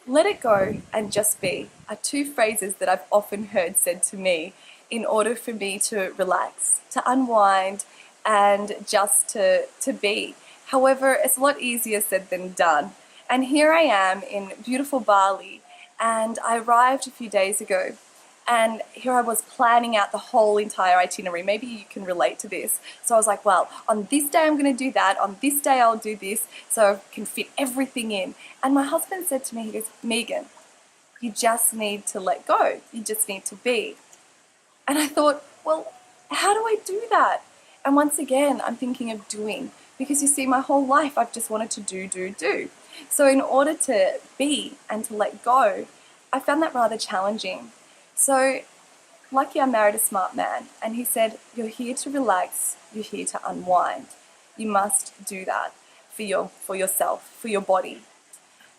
Let it go and just be are two phrases that I've often heard said to me in order for me to relax, to unwind, and just to be. However, it's a lot easier said than done. And here I am in beautiful Bali, and I arrived a few days ago. And here I was planning out the whole entire itinerary. Maybe you can relate to this. So I was like, well, on this day I'm going to do that. On this day I'll do this, so I can fit everything in. And my husband said to me, he goes, Megan, you just need to let go. You just need to be. And I thought, well, how do I do that? And once again, I'm thinking of doing, because you see, my whole life I've just wanted to do. So in order to be and to let go, I found that rather challenging. So lucky I married a smart man, and he said, you're here to relax, you're here to unwind. You must do that for yourself, for your body.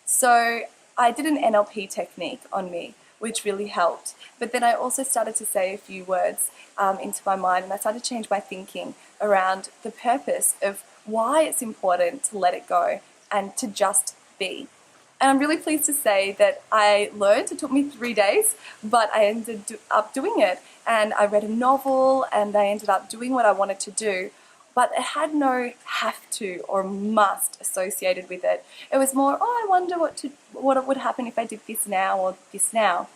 So I did an NLP technique on me, which really helped. But then I also started to say a few words into my mind, and I started to change my thinking around the purpose of why it's important to let it go and to just be. And I'm really pleased to say that I learned. It took me 3 days, but I ended up doing it. And I read a novel, and I ended up doing what I wanted to do. But it had no have to or must associated with it. It was more, oh, I wonder what would happen if I did this now or this now.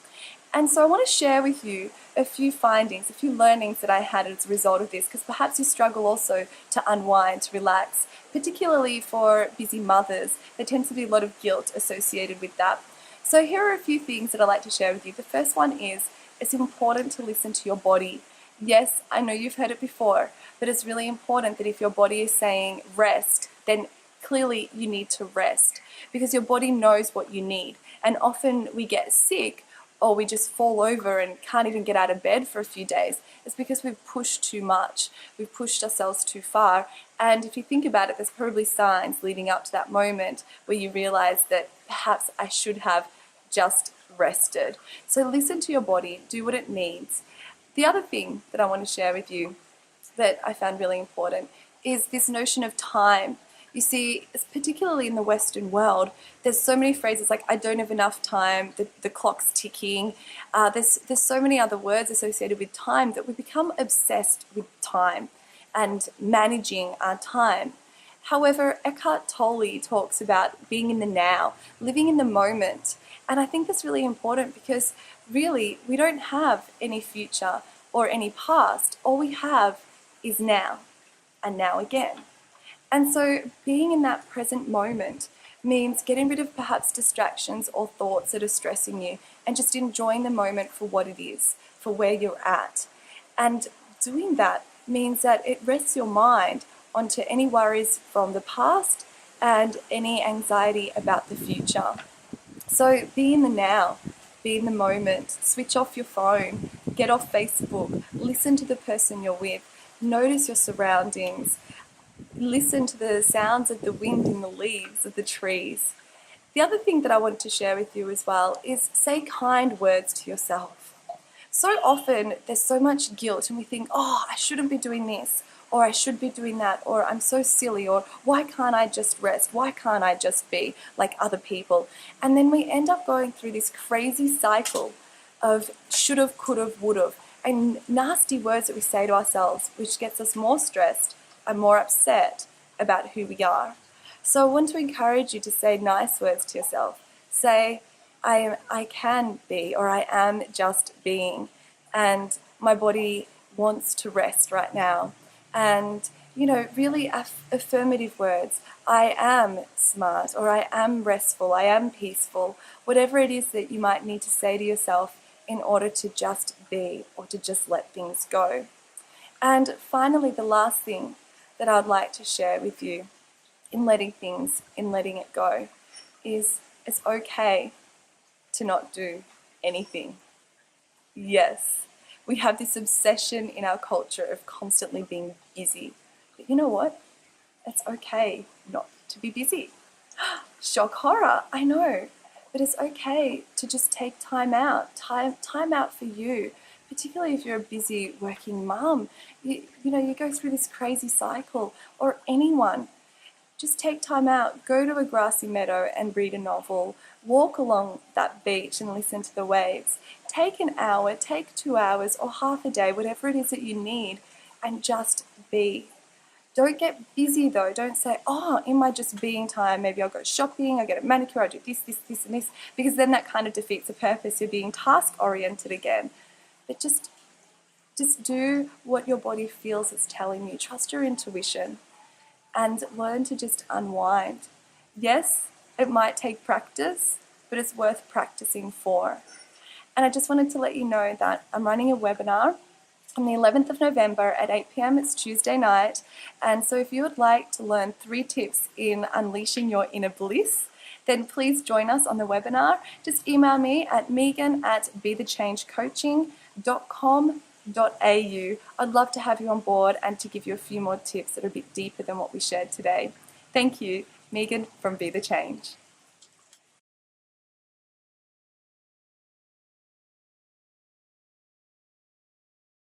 And so I want to share with you a few findings, a few learnings that I had as a result of this, because perhaps you struggle also to unwind, to relax, particularly for busy mothers. There tends to be a lot of guilt associated with that. So here are a few things that I'd like to share with you. The first one is, it's important to listen to your body. Yes, I know you've heard it before, but it's really important that if your body is saying rest, then clearly you need to rest, because your body knows what you need. And often we get sick, or we just fall over and can't even get out of bed for a few days. It's because we've pushed too much. We've pushed ourselves too far. And if you think about it, there's probably signs leading up to that moment where you realize that perhaps I should have just rested. So listen to your body, do what it needs. The other thing that I want to share with you that I found really important is this notion of time. You see, particularly in the Western world, there's so many phrases like, I don't have enough time, the clock's ticking. There's so many other words associated with time that we become obsessed with time and managing our time. However, Eckhart Tolle talks about being in the now, living in the moment. And I think that's really important, because really we don't have any future or any past. All we have is now, and now again. And so being in that present moment means getting rid of perhaps distractions or thoughts that are stressing you, and just enjoying the moment for what it is, for where you're at. And doing that means that it rests your mind onto any worries from the past and any anxiety about the future. So be in the now, be in the moment, switch off your phone, get off Facebook, listen to the person you're with, notice your surroundings, listen to the sounds of the wind in the leaves of the trees. The other thing that I wanted to share with you as well is say kind words to yourself. So often there's so much guilt, and we think, oh, I shouldn't be doing this, or I should be doing that, or I'm so silly, or why can't I just rest? Why can't I just be like other people? And then we end up going through this crazy cycle of should've, could've, would've, and nasty words that we say to ourselves, which gets us more stressed and more upset about who we are. So I want to encourage you to say nice words to yourself. Say, I can be, or I am just being, and my body wants to rest right now. And, really affirmative words. I am smart, or I am restful, I am peaceful. Whatever it is that you might need to say to yourself in order to just be, or to just let things go. And finally, the last thing that I'd like to share with you in letting it go, is it's okay to not do anything. Yes, we have this obsession in our culture of constantly being busy. But you know what? It's okay not to be busy. Shock horror, I know. But it's okay to just take time out for you, particularly if you're a busy working mum. You go through this crazy cycle, or anyone. Just take time out, go to a grassy meadow and read a novel, walk along that beach and listen to the waves. Take an hour, take 2 hours or half a day, whatever it is that you need, and just be. Don't get busy though. Don't say, oh, in my just being time, maybe I'll go shopping, I'll get a manicure, I'll do this, and this, because then that kind of defeats the purpose. You're being task-oriented again. But just do what your body feels it's telling you. Trust your intuition and learn to just unwind. Yes, it might take practice, but it's worth practicing for. And I just wanted to let you know that I'm running a webinar on the 11th of November at 8 p.m. It's Tuesday night. And so if you would like to learn 3 tips in unleashing your inner bliss, then please join us on the webinar. Just email me at megan@bethechangecoaching.com.au. I'd love to have you on board and to give you a few more tips that are a bit deeper than what we shared today. Thank you, Megan from Be The Change.